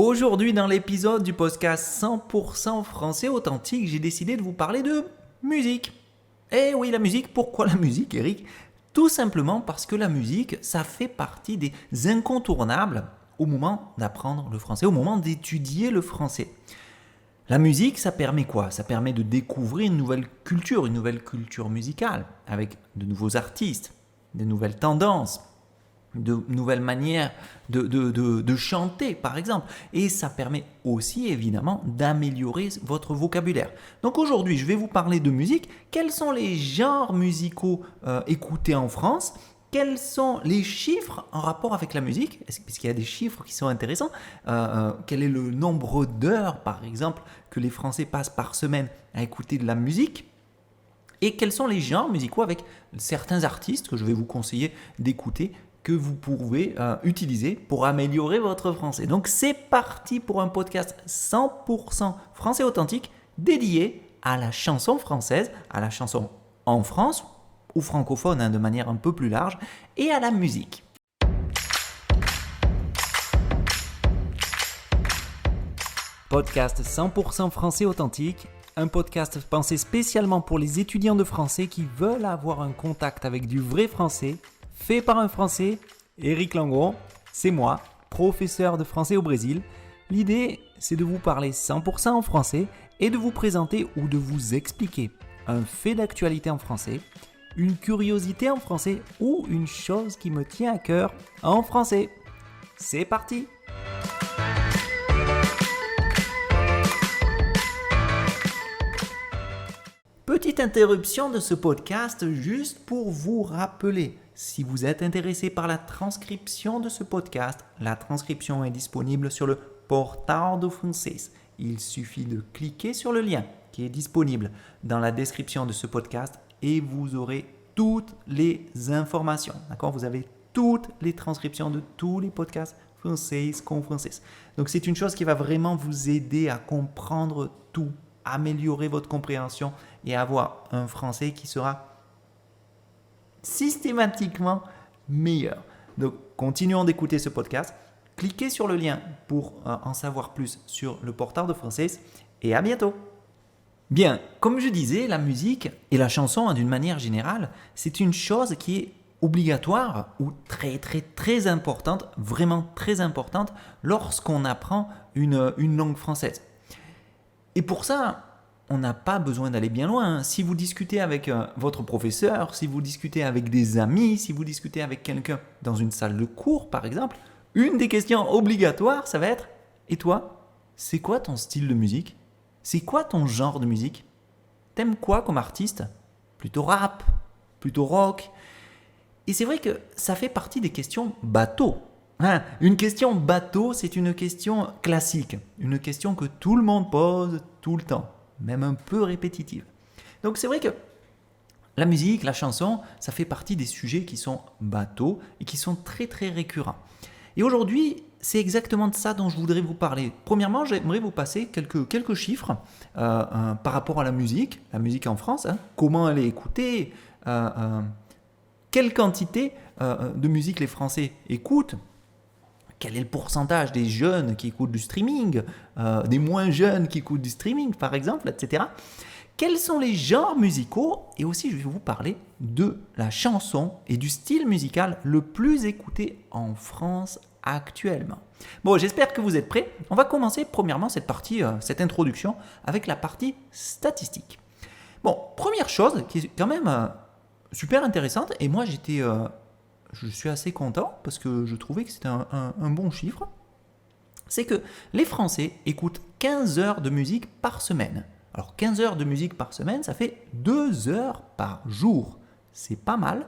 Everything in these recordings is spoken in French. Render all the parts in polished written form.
Aujourd'hui, dans l'épisode du podcast 100% français authentique, j'ai décidé de vous parler de musique. Eh oui, la musique, pourquoi la musique, Eric? Tout simplement parce que la musique, ça fait partie des incontournables au moment d'apprendre le français, au moment d'étudier le français. La musique, ça permet quoi? Ça permet de découvrir une nouvelle culture musicale, avec de nouveaux artistes, de nouvelles tendances, de nouvelles manières de chanter, par exemple. Et ça permet aussi, évidemment, d'améliorer votre vocabulaire. Donc aujourd'hui, je vais vous parler de musique. Quels sont les genres musicaux écoutés en France? Quels sont les chiffres en rapport avec la musique? Puisqu'il y a des chiffres qui sont intéressants. Quel est le nombre d'heures, par exemple, que les Français passent par semaine à écouter de la musique? Et quels sont les genres musicaux avec certains artistes que je vais vous conseiller d'écouter, que vous pouvez utiliser pour améliorer votre français. Donc c'est parti pour un podcast 100% français authentique dédié à la chanson française, à la chanson en France ou francophone de manière un peu plus large et à la musique. Podcast 100% français authentique, un podcast pensé spécialement pour les étudiants de français qui veulent avoir un contact avec du vrai français, fait par un Français, Eric Langon, c'est moi, professeur de français au Brésil. L'idée, c'est de vous parler 100% en français et de vous présenter ou de vous expliquer un fait d'actualité en français, une curiosité en français ou une chose qui me tient à cœur en français. C'est parti! Petite interruption de ce podcast juste pour vous rappeler, si vous êtes intéressé par la transcription de ce podcast, la transcription est disponible sur le Portal do Francês. Il suffit de cliquer sur le lien qui est disponible dans la description de ce podcast et vous aurez toutes les informations. D'accord? Vous avez toutes les transcriptions de tous les podcasts français con français. Donc c'est une chose qui va vraiment vous aider à comprendre tout, améliorer votre compréhension et avoir un français qui sera systématiquement meilleur. Donc, continuons d'écouter ce podcast. Cliquez sur le lien pour en savoir plus sur le Portal de Français et à bientôt. Bien, comme je disais, la musique et la chanson, d'une manière générale, c'est une chose qui est obligatoire ou très importante, vraiment très importante lorsqu'on apprend une langue française. Et pour ça, on n'a pas besoin d'aller bien loin. Si vous discutez avec votre professeur, si vous discutez avec des amis, si vous discutez avec quelqu'un dans une salle de cours, par exemple, une des questions obligatoires, ça va être « Et toi, c'est quoi ton style de musique? C'est quoi ton genre de musique? T'aimes quoi comme artiste? Plutôt rap? Plutôt rock ?» Et c'est vrai que ça fait partie des questions bateau. Une question bateau, c'est une question classique, une question que tout le monde pose tout le temps, même un peu répétitive. Donc c'est vrai que la musique, la chanson, ça fait partie des sujets qui sont bateaux et qui sont très récurrents. Et aujourd'hui, c'est exactement de ça dont je voudrais vous parler. Premièrement, j'aimerais vous passer quelques chiffres par rapport à la musique en France, comment elle est écoutée, quelle quantité de musique les Français écoutent. Quel est le pourcentage des jeunes qui écoutent du streaming, des moins jeunes qui écoutent du streaming, par exemple, etc. Quels sont les genres musicaux? Et aussi, je vais vous parler de la chanson et du style musical le plus écouté en France actuellement. Bon, j'espère que vous êtes prêts. On va commencer premièrement cette partie, cette introduction, avec la partie statistique. Bon, première chose qui est quand même super intéressante, et moi je suis assez content parce que je trouvais que c'était un bon chiffre, c'est que les Français écoutent 15 heures de musique par semaine. Alors 15 heures de musique par semaine, ça fait 2 heures par jour. C'est pas mal.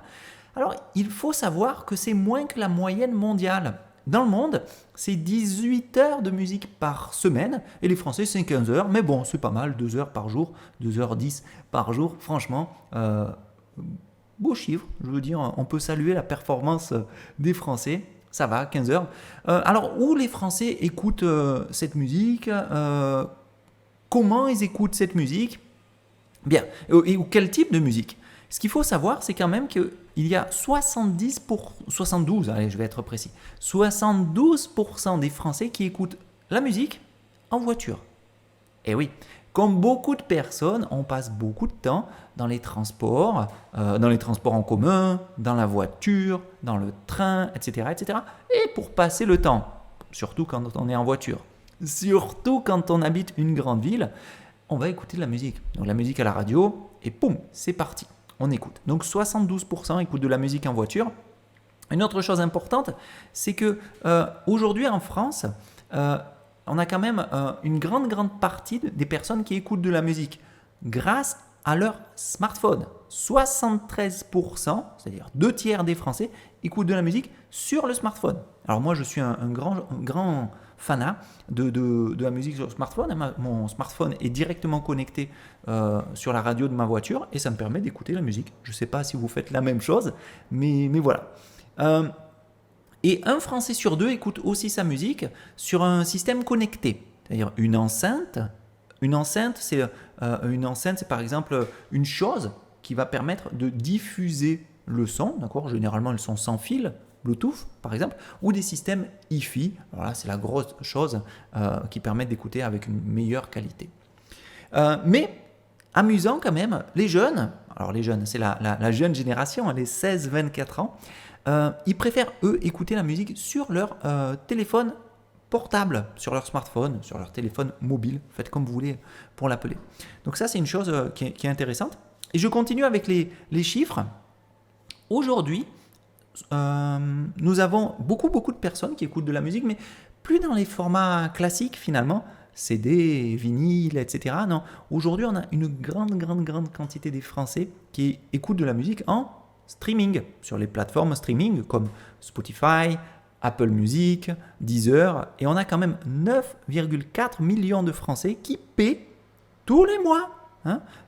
Alors il faut savoir que c'est moins que la moyenne mondiale. Dans le monde, c'est 18 heures de musique par semaine et les Français, c'est 15 heures. Mais bon, c'est pas mal, 2 heures par jour, 2h10 par jour. Franchement, beau chiffre, je veux dire, on peut saluer la performance des Français, ça va, 15 heures. Alors, où les Français écoutent cette musique, comment ils écoutent cette musique? Bien, et quel type de musique? Ce qu'il faut savoir, c'est quand même qu'il y a 72, allez, je vais être précis, 72% des Français qui écoutent la musique en voiture. Et oui, comme beaucoup de personnes, on passe beaucoup de temps dans les transports en commun, dans la voiture, dans le train, etc., etc. Et pour passer le temps, surtout quand on est en voiture, surtout quand on habite une grande ville, on va écouter de la musique. Donc la musique à la radio, et poum, c'est parti, on écoute. Donc 72% écoutent de la musique en voiture. Une autre chose importante, c'est que aujourd'hui en France, on a quand même une grande partie des personnes qui écoutent de la musique grâce à leur smartphone. 73%, c'est-à-dire 2/3 des Français, écoutent de la musique sur le smartphone. Alors moi, je suis un grand fanat de la musique sur le smartphone. Mon smartphone est directement connecté sur la radio de ma voiture et ça me permet d'écouter la musique. Je ne sais pas si vous faites la même chose, mais voilà. Et un Français sur deux écoute aussi sa musique sur un système connecté, c'est-à-dire une enceinte. Une enceinte, c'est par exemple une chose qui va permettre de diffuser le son, d'accord ? Généralement, le son sans fil, Bluetooth par exemple, ou des systèmes Hi-Fi. Alors là, c'est la grosse chose qui permet d'écouter avec une meilleure qualité. Mais amusant quand même, les jeunes, c'est la jeune génération, les 16-24 ans, ils préfèrent, eux, écouter la musique sur leur téléphone portable, sur leur smartphone, sur leur téléphone mobile, faites comme vous voulez pour l'appeler. Donc ça, c'est une chose qui est intéressante. Et je continue avec les chiffres. Aujourd'hui, nous avons beaucoup de personnes qui écoutent de la musique, mais plus dans les formats classiques finalement, CD, vinyle, etc. Non, aujourd'hui, on a une grande quantité des Français qui écoutent de la musique en streaming, sur les plateformes streaming comme Spotify, Apple Music, Deezer, et on a quand même 9,4 millions de Français qui paient tous les mois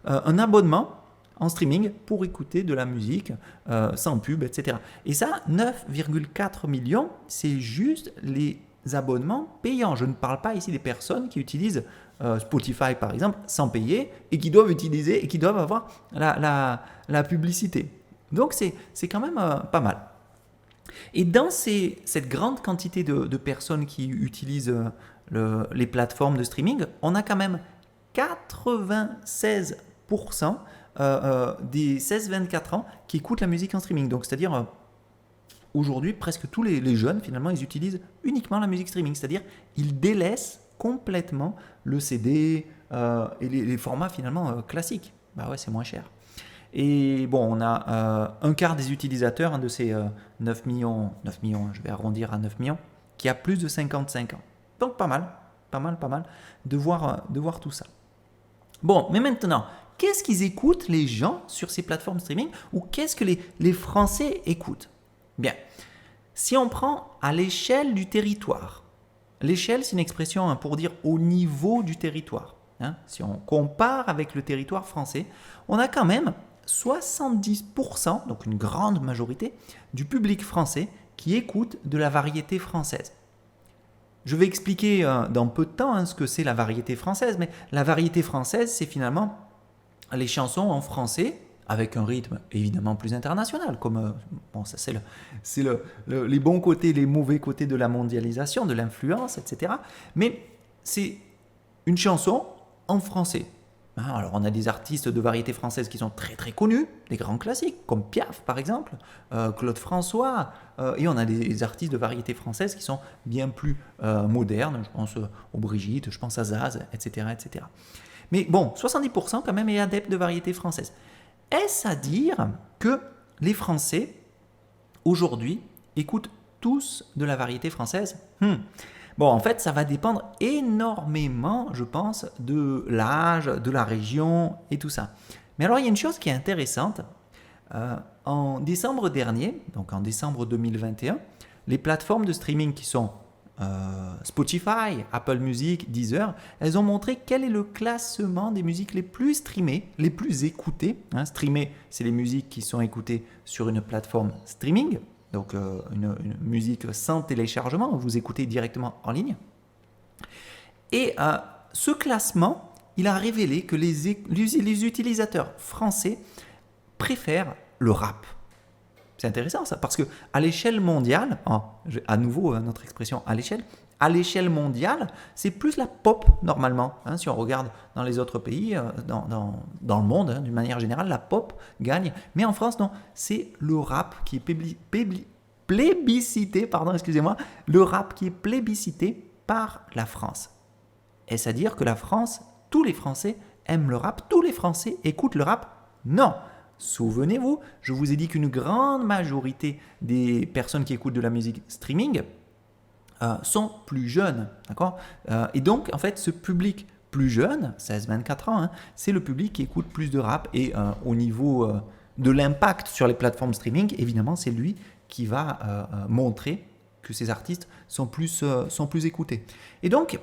un abonnement en streaming pour écouter de la musique sans pub, etc. Et ça, 9,4 millions, c'est juste les abonnements payants. Je ne parle pas ici des personnes qui utilisent Spotify par exemple sans payer et qui doivent avoir la publicité. Donc c'est quand même pas mal. Et dans cette grande quantité de personnes qui utilisent les plateformes de streaming, on a quand même 96% des 16-24 ans qui écoutent la musique en streaming. Donc c'est-à-dire aujourd'hui presque tous les jeunes finalement ils utilisent uniquement la musique streaming. C'est-à-dire ils délaissent complètement le CD et les formats finalement classiques. Bah ouais, c'est moins cher. Et bon, on a un quart des utilisateurs de ces 9 millions, je vais arrondir à 9 millions, qui a plus de 55 ans. Donc pas mal de voir tout ça. Bon, mais maintenant, qu'est-ce qu'ils écoutent les gens sur ces plateformes streaming ou qu'est-ce que les Français écoutent ? Bien, si on prend à l'échelle du territoire, l'échelle c'est une expression pour dire au niveau du territoire. Si on compare avec le territoire français, on a quand même 70%, donc une grande majorité, du public français qui écoute de la variété française. Je vais expliquer dans peu de temps ce que c'est la variété française, mais la variété française, c'est finalement les chansons en français avec un rythme évidemment plus international, comme ça c'est les bons côtés, les mauvais côtés de la mondialisation, de l'influence, etc. Mais c'est une chanson en français. Alors on a des artistes de variété française qui sont très connus, des grands classiques comme Piaf par exemple, Claude François, et on a des artistes de variété française qui sont bien plus modernes, je pense aux Brigitte, je pense à Zaz, etc. Mais bon, 70% quand même est adepte de variété française. Est-ce à dire que les Français aujourd'hui écoutent tous de la variété française ? Bon, en fait, ça va dépendre énormément, je pense, de l'âge, de la région et tout ça. Mais alors, il y a une chose qui est intéressante. En décembre dernier, donc en décembre 2021, les plateformes de streaming qui sont Spotify, Apple Music, Deezer, elles ont montré quel est le classement des musiques les plus streamées, les plus écoutées. Streamées, c'est les musiques qui sont écoutées sur une plateforme streaming. Donc une musique sans téléchargement, vous écoutez directement en ligne. Et ce classement, il a révélé que les utilisateurs français préfèrent le rap. C'est intéressant ça, parce qu'à l'échelle mondiale, à nouveau notre expression à l'échelle, à l'échelle mondiale, c'est plus la pop normalement. Hein, si on regarde dans les autres pays, dans le monde, hein, d'une manière générale, la pop gagne. Mais en France, non, c'est le rap qui est plébiscité, pardon, excusez-moi, le rap qui est plébiscité par la France. Est-ce à dire que la France, tous les Français aiment le rap, tous les Français écoutent le rap? Non. Souvenez-vous, je vous ai dit qu'une grande majorité des personnes qui écoutent de la musique streaming sont plus jeunes, d'accord? Et donc, en fait, ce public plus jeune, 16-24 ans, hein, c'est le public qui écoute plus de rap. Et au niveau de l'impact sur les plateformes streaming, évidemment, c'est lui qui va montrer que ces artistes sont plus écoutés. Et donc,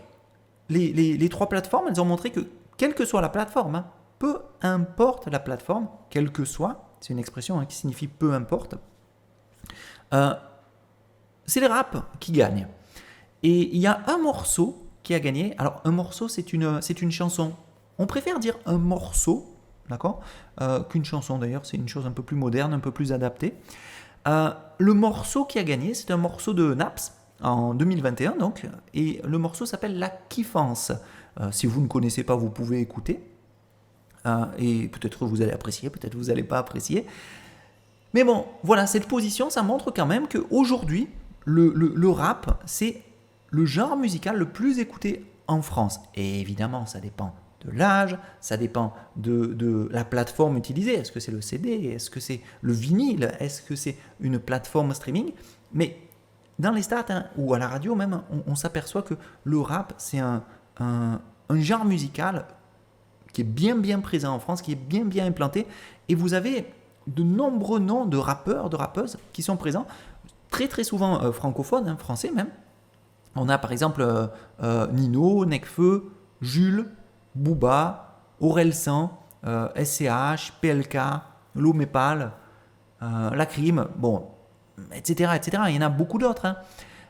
les trois plateformes, elles ont montré que, quelle que soit la plateforme, hein, peu importe la plateforme, quelle que soit, c'est une expression qui signifie peu importe, c'est les raps qui gagnent. Et il y a un morceau qui a gagné. Alors, un morceau, c'est une chanson. On préfère dire un morceau, d'accord, qu'une chanson d'ailleurs. C'est une chose un peu plus moderne, un peu plus adaptée. Le morceau qui a gagné, c'est un morceau de Naps en 2021, donc, et le morceau s'appelle La Kiffance. Si vous ne connaissez pas, vous pouvez écouter. Et peut-être vous allez apprécier, peut-être vous n'allez pas apprécier. Mais bon, voilà, cette position, ça montre quand même qu'aujourd'hui, le rap, c'est le genre musical le plus écouté en France. Et évidemment, ça dépend de l'âge, ça dépend de la plateforme utilisée. Est-ce que c'est le CD? Est-ce que c'est le vinyle? Est-ce que c'est une plateforme streaming? Mais dans les stats, hein, ou à la radio même, on s'aperçoit que le rap, c'est un genre musical qui est bien présent en France, qui est bien implanté. Et vous avez de nombreux noms de rappeurs, de rappeuses qui sont présents, très souvent francophones, hein, français même. On a par exemple Nino, Nekfeu, Jules, Booba, Orelsan, SCH, PLK, Lomépal, Lacrim, bon, etc. Il y en a beaucoup d'autres.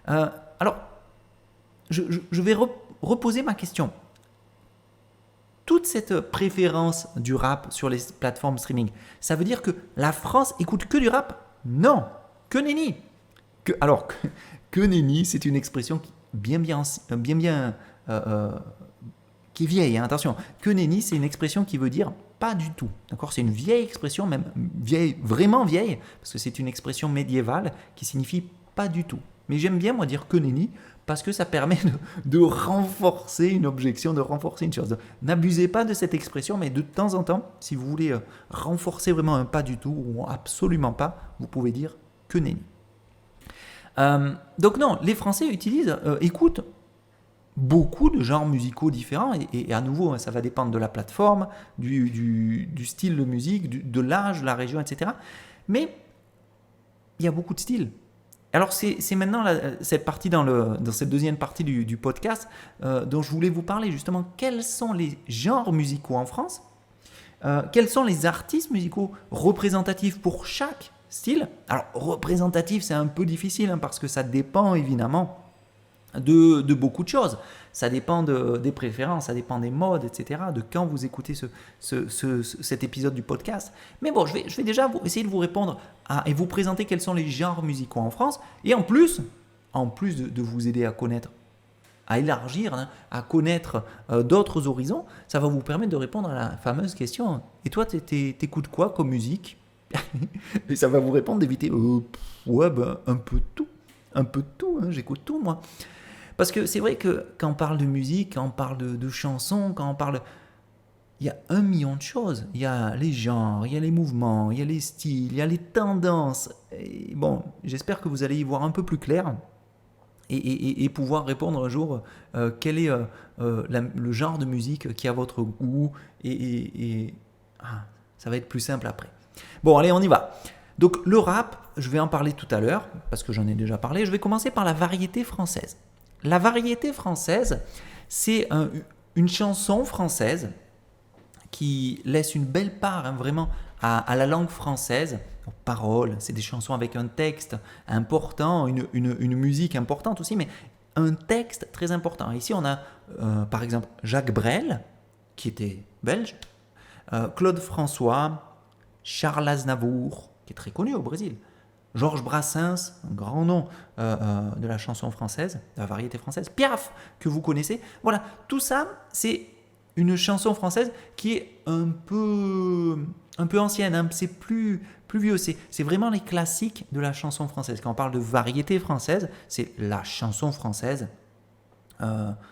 Hein. Alors, je vais reposer ma question. Toute cette préférence du rap sur les plateformes streaming, ça veut dire que la France écoute que du rap? Non, que nenni. Que nenni, c'est une expression qui qui est vieille, hein, attention. Que nenni, c'est une expression qui veut dire pas du tout. D'accord, c'est une vieille expression, même vieille, vraiment vieille, parce que c'est une expression médiévale qui signifie pas du tout. Mais j'aime bien, moi, dire que nenni, parce que ça permet de renforcer une objection, de renforcer une chose. N'abusez pas de cette expression, mais de temps en temps, si vous voulez renforcer vraiment un pas du tout, ou absolument pas, vous pouvez dire que nenni. Donc non, les Français écoutent beaucoup de genres musicaux différents, et à nouveau, ça va dépendre de la plateforme, du style de musique, de l'âge, de la région, etc. Mais il y a beaucoup de styles. Alors c'est maintenant cette partie dans cette deuxième partie du podcast dont je voulais vous parler justement. Quels sont les genres musicaux en France? Quels sont les artistes musicaux représentatifs pour chaque style? Alors représentatif, c'est un peu difficile, hein, parce que ça dépend évidemment de beaucoup de choses. Ça dépend des préférences, ça dépend des modes, etc. De quand vous écoutez cet épisode du podcast. Mais bon, je vais déjà essayer de vous répondre et vous présenter quels sont les genres musicaux en France. Et en plus de vous aider à connaître, à élargir, hein, à connaître d'autres horizons, ça va vous permettre de répondre à la fameuse question: et toi, t'écoutes quoi comme musique? Et ça va vous répondre d'éviter ouais, ben, un peu de tout, hein, j'écoute tout moi. Parce que c'est vrai que quand on parle de musique, quand on parle de chansons, il y a 1 million de choses. Il y a les genres, il y a les mouvements, il y a les styles, il y a les tendances. Et bon, j'espère que vous allez y voir un peu plus clair et pouvoir répondre un jour quel est le genre de musique qui a votre goût. Ça va être plus simple après. Bon, allez, on y va. Donc le rap, je vais en parler tout à l'heure, parce que j'en ai déjà parlé. Je vais commencer par la variété française. La variété française, c'est une chanson française qui laisse une belle part, hein, vraiment à la langue française, aux paroles. C'est des chansons avec un texte important, une musique importante aussi, mais un texte très important. Ici, on a par exemple Jacques Brel, qui était belge, Claude François, Charles Aznavour, qui est très connu au Brésil, Georges Brassens, un grand nom de la chanson française, de la variété française. Piaf, que vous connaissez. Voilà, tout ça, c'est une chanson française qui est un peu ancienne, hein, c'est plus vieux. C'est vraiment les classiques de la chanson française. Quand on parle de variété française, c'est la chanson française.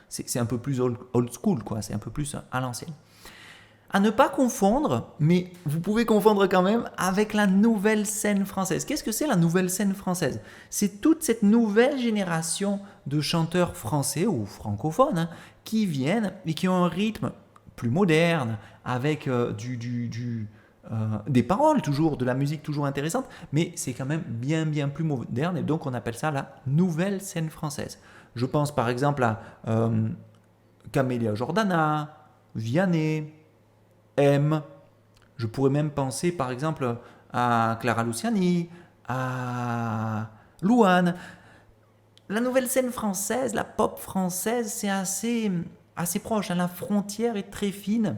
C'est un peu plus old school, quoi. C'est un peu plus à l'ancienne. À ne pas confondre, mais vous pouvez confondre quand même avec la nouvelle scène française. Qu'est-ce que c'est la nouvelle scène française? C'est toute cette nouvelle génération de chanteurs français ou francophones, hein, qui viennent et qui ont un rythme plus moderne, avec des paroles toujours, de la musique toujours intéressante, mais c'est quand même bien plus moderne, et donc on appelle ça la nouvelle scène française. Je pense par exemple à Camélia Jordana, Vianney, M. Je pourrais même penser par exemple à Clara Luciani, à Louane. La nouvelle scène française, la pop française, c'est assez proche, hein. La frontière est très fine.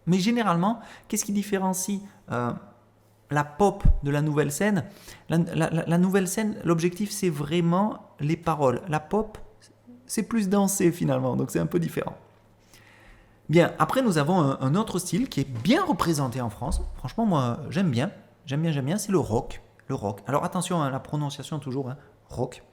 Mais généralement, qu'est-ce qui différencie la pop de la nouvelle scène? La nouvelle scène, l'objectif, c'est vraiment les paroles. La pop, c'est plus dansé finalement, donc c'est un peu différent. Bien, après nous avons un autre style qui est bien représenté en France. Franchement, moi, j'aime bien, c'est le rock. Le rock. Alors attention à la prononciation toujours, hein, rock.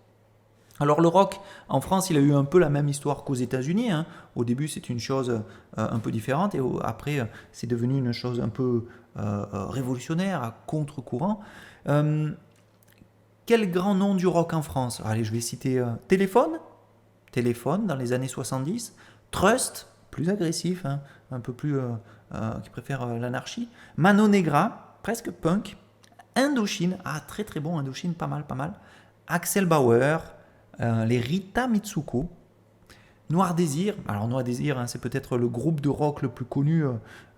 Alors le rock, en France, il a eu un peu la même histoire qu'aux États-Unis, hein. Au début, c'est une chose un peu différente, et après, c'est devenu une chose un peu révolutionnaire, à contre-courant. Quel grand nom du rock en France? Allez, je vais citer Téléphone dans les années 70, Trust, plus agressif, hein, un peu plus qui préfère l'anarchie, Mano Negra, presque punk, Indochine, très très bon, Indochine, pas mal. Axel Bauer, les Rita Mitsuko, Noir Désir. Alors Noir Désir, hein, c'est peut-être le groupe de rock le plus connu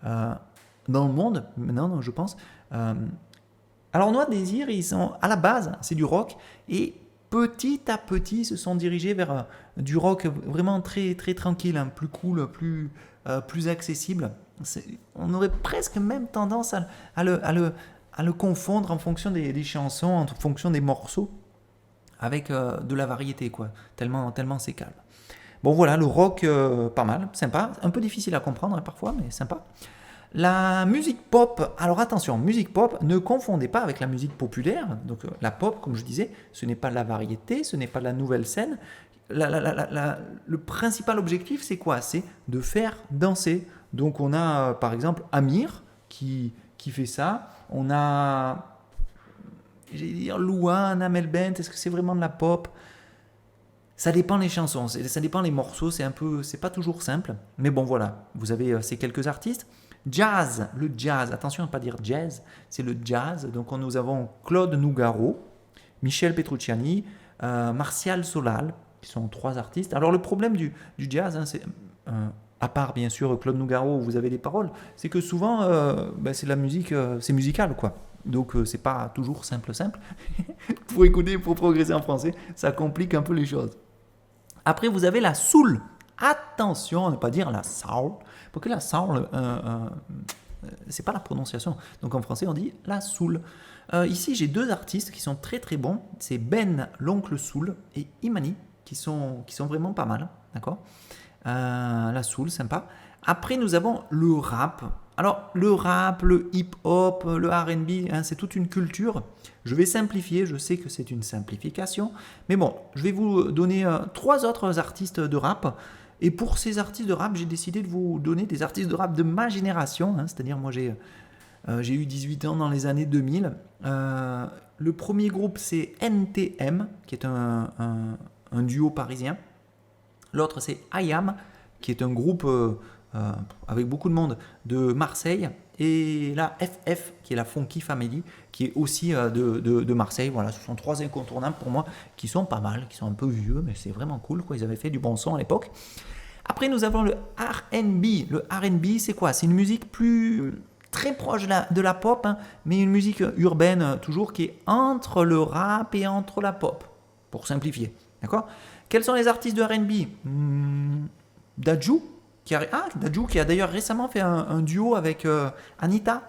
dans le monde, maintenant, je pense. Alors Noir Désir, ils sont à la base, c'est du rock, et petit à petit se sont dirigés vers du rock vraiment très très tranquille, hein, plus cool, plus accessible. On aurait presque même tendance à le confondre en fonction des chansons, en fonction des morceaux, avec de la variété, quoi. Tellement c'est calme. Bon voilà, le rock, pas mal, sympa, un peu difficile à comprendre, hein, parfois, mais sympa. La musique pop, alors attention, musique pop, ne confondez pas avec la musique populaire. Donc la pop, comme je disais, ce n'est pas de la variété, ce n'est pas de la nouvelle scène. Le principal objectif, c'est quoi? C'est de faire danser. Donc on a par exemple Amir qui fait ça. On a, Louane, Amel Bent, est-ce que c'est vraiment de la pop? Ça dépend les chansons, ça dépend les morceaux, c'est pas toujours simple. Mais bon voilà, vous avez ces quelques artistes. Jazz, le jazz, attention à ne pas dire jazz, c'est le jazz. Donc nous avons Claude Nougaro, Michel Petrucciani, Martial Solal, qui sont 3 artistes. Alors le problème du jazz, hein, c'est, à part bien sûr Claude Nougaro où vous avez des paroles, c'est que souvent c'est la musique, c'est musical, quoi. Donc c'est pas toujours simple. Pour écouter, pour progresser en français, ça complique un peu les choses. Après vous avez la soul. Attention à ne pas dire la soul, parce que la soul, c'est pas la prononciation. Donc en français, on dit la soul. Ici, j'ai 2 artistes qui sont très très bons. C'est Ben, l'oncle Soul, et Imani, qui sont vraiment pas mal. D'accord. La soul, sympa. Après, nous avons le rap. Alors, le rap, le hip-hop, le R&B, hein, c'est toute une culture. Je vais simplifier, je sais que c'est une simplification. Mais bon, je vais vous donner 3 autres artistes de rap. Et pour ces artistes de rap, j'ai décidé de vous donner des artistes de rap de ma génération. Hein, c'est-à-dire, moi, j'ai eu 18 ans dans les années 2000. Le premier groupe, c'est NTM, qui est un duo parisien. L'autre, c'est IAM, qui est un groupe avec beaucoup de monde de Marseille. Et la FF, qui est la Funky Family, qui est aussi de Marseille. Voilà, ce sont 3 incontournables pour moi, qui sont pas mal, qui sont un peu vieux, mais c'est vraiment cool, quoi. Ils avaient fait du bon son à l'époque. Après, nous avons le R&B. Le R&B, c'est quoi? C'est une musique très proche de la pop, hein, mais une musique urbaine, toujours, qui est entre le rap et entre la pop, pour simplifier. D'accord? Quels sont les artistes de R&B? Dadju, Dadju qui a d'ailleurs récemment fait un duo avec Anita,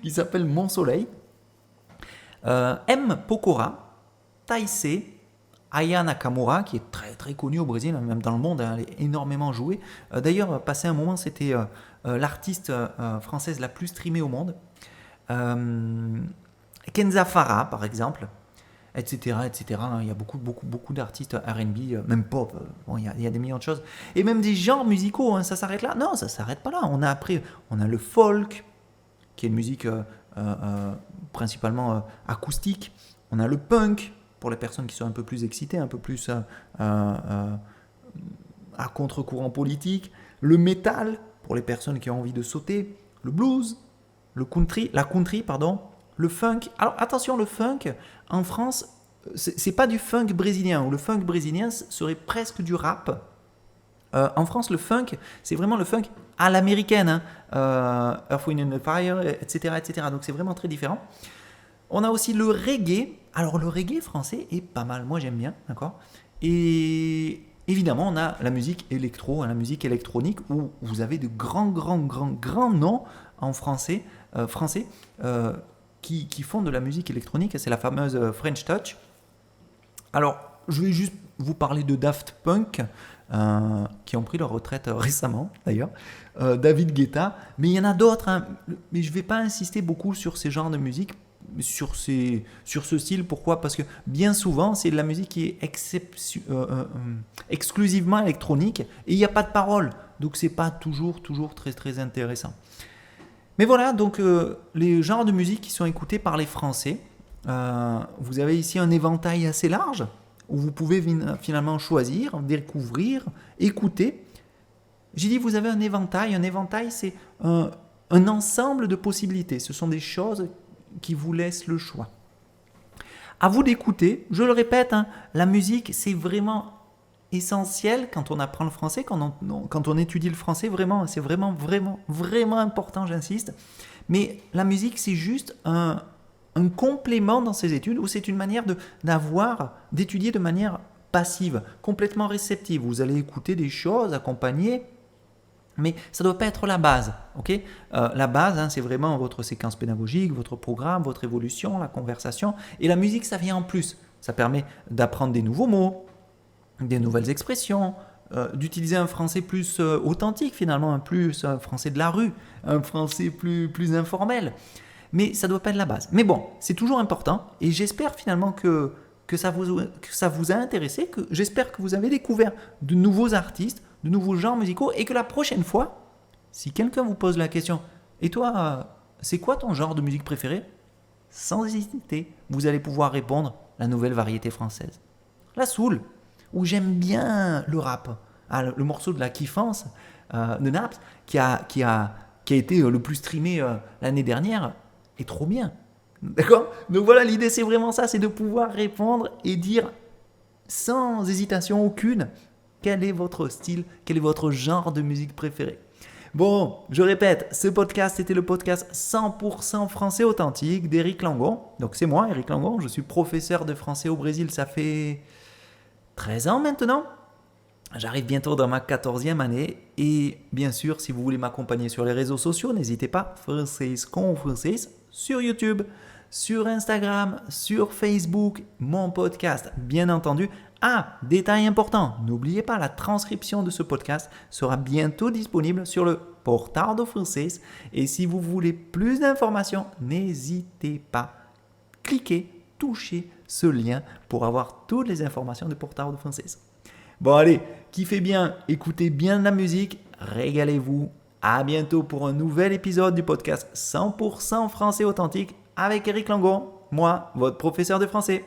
qui s'appelle Mon Soleil. M. Pokora, Taisei, Aya Nakamura, qui est très très connue au Brésil, même dans le monde, elle est énormément jouée. D'ailleurs, passé un moment, c'était l'artiste française la plus streamée au monde. Kenza Farah, par exemple, etc., etc. Il y a beaucoup d'artistes R&B, même pop. Bon, il y a des millions de choses. Et même des genres musicaux, hein, ça s'arrête là? Non, ça s'arrête pas là. On a le folk, qui est une musique principalement acoustique. On a le punk, pour les personnes qui sont un peu plus excitées, un peu plus à contre-courant politique. Le metal, pour les personnes qui ont envie de sauter. Le blues, la country, le funk. Alors attention, le funk, en France, c'est pas du funk brésilien. Le funk brésilien serait presque du rap. En France, le funk, c'est vraiment le funk à l'américaine. Earth, Wind and Fire, etc., etc. Donc c'est vraiment très différent. On a aussi le reggae. Alors le reggae français est pas mal, moi j'aime bien, d'accord. Et évidemment, on a la musique électro, la musique électronique, où vous avez de grands noms en français qui font de la musique électronique. C'est la fameuse French Touch. Alors, je vais juste vous parler de Daft Punk, qui ont pris leur retraite récemment, d'ailleurs. David Guetta. Mais il y en a d'autres, hein. Mais je ne vais pas insister beaucoup sur ces genres de musique, sur ce style. Pourquoi? Parce que bien souvent, c'est de la musique qui est exclusivement électronique et il n'y a pas de paroles. Donc, ce n'est pas toujours très, très intéressant. Mais voilà, donc les genres de musique qui sont écoutés par les Français. Vous avez ici un éventail assez large où vous pouvez finalement choisir, découvrir, écouter. J'ai dit vous avez un éventail. Un éventail, c'est un ensemble de possibilités. Ce sont des choses qui vous laissent le choix. À vous d'écouter. Je le répète, hein, la musique, c'est vraiment essentiel quand on apprend le français, quand on étudie le français. Vraiment, c'est vraiment important, j'insiste. Mais la musique, c'est juste un complément dans ces études, ou c'est une manière d'étudier de manière passive, complètement réceptive. Vous allez écouter des choses accompagnées, mais ça ne doit pas être la base. Okay, la base, hein, c'est vraiment votre séquence pédagogique, votre programme, votre évolution, la conversation. Et la musique, ça vient en plus. Ça permet d'apprendre des nouveaux mots, des nouvelles expressions, d'utiliser un français plus authentique finalement, un français de la rue, un français plus informel. Mais ça ne doit pas être la base. Mais bon, c'est toujours important et j'espère finalement que ça vous a intéressé, j'espère que vous avez découvert de nouveaux artistes, de nouveaux genres musicaux et que la prochaine fois, si quelqu'un vous pose la question « Et toi, c'est quoi ton genre de musique préféré ?» Sans hésiter, vous allez pouvoir répondre la nouvelle variété française. La soul, où j'aime bien le rap. Le morceau de la kiffance de Naps qui a été le plus streamé l'année dernière est trop bien. D'accord? Donc voilà, l'idée c'est vraiment ça, c'est de pouvoir répondre et dire sans hésitation aucune quel est votre style, quel est votre genre de musique préféré. Bon, je répète, ce podcast c'était le podcast 100% français authentique d'Éric Langon. Donc c'est moi, Éric Langon, je suis professeur de français au Brésil, ça fait 13 ans maintenant. J'arrive bientôt dans ma 14e année et bien sûr, si vous voulez m'accompagner sur les réseaux sociaux, n'hésitez pas, Français con Français, sur YouTube, sur Instagram, sur Facebook, mon podcast, bien entendu. Ah, détail important, n'oubliez pas, la transcription de ce podcast sera bientôt disponible sur le Portal do Francês. Et si vous voulez plus d'informations, n'hésitez pas, cliquez, touchez ce lien pour avoir toutes les informations du Portal do Francês. Bon allez, kiffez bien, écoutez bien la musique, régalez-vous. À bientôt pour un nouvel épisode du podcast 100% français authentique avec Éric Langon, moi, votre professeur de français.